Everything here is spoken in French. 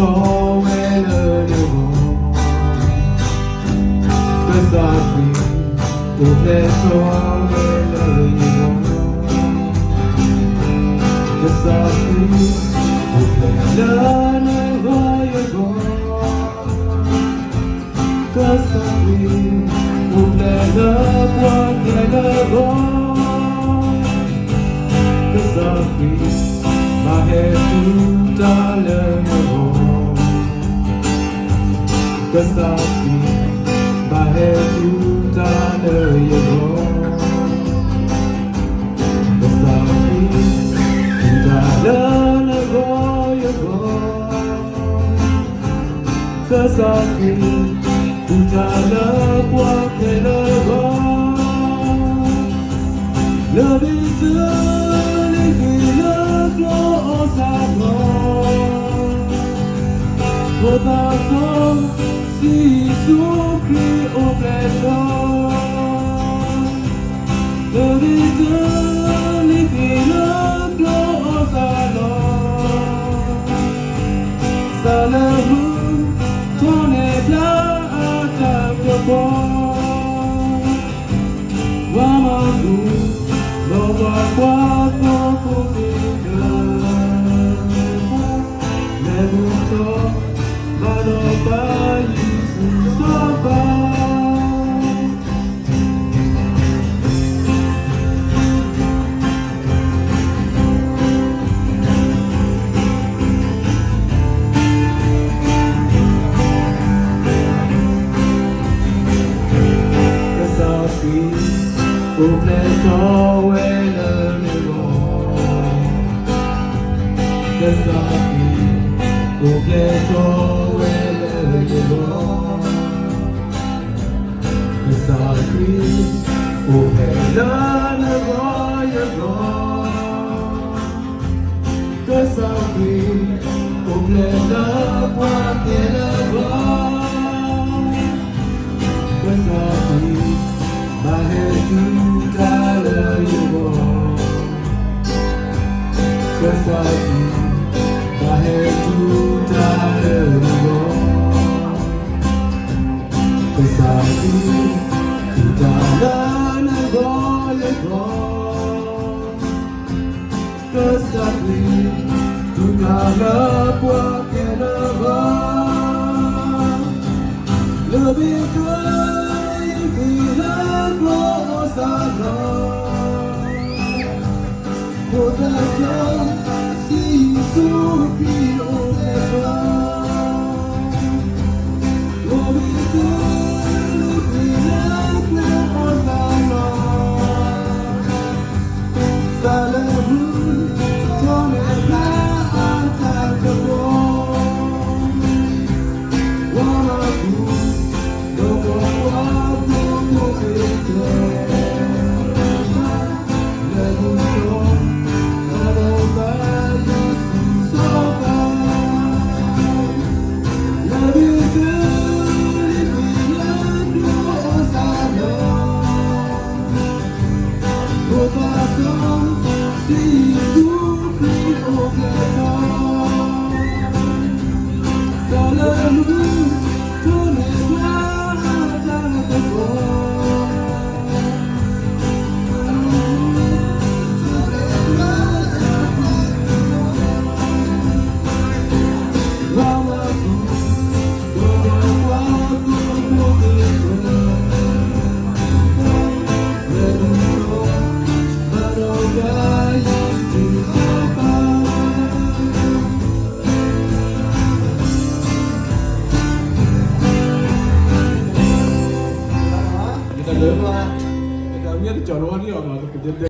tall and earnable. Cause I feel open tall and earnable. Cause I feel open earnable. Cause I feel open earnable. Cause I feel my head too darling. Cause I feel my head too darling. Cause I feel too darling. Cause I feel too darling. Love is the love flows along. Coração se supre o perdão. Love is the love flows along. Salam, ton est là à ta porte. Wamadou. No guapo me gustó, mano país sopa. Completo el enemigo. Desafío completo el enemigo. Desafío completo el enemigo. Desafío completo cualquier enemigo. Desafío my head too valuable. Cause I feel my head too valuable. Cause I feel too valuable. Cause I feel too valuable. Love is good. Coração se supre o perdão. Obedece os alós. Salam, ton est là à ta porte. Wamadou, no guapo Kita lihat, kita lihat di channel ini orang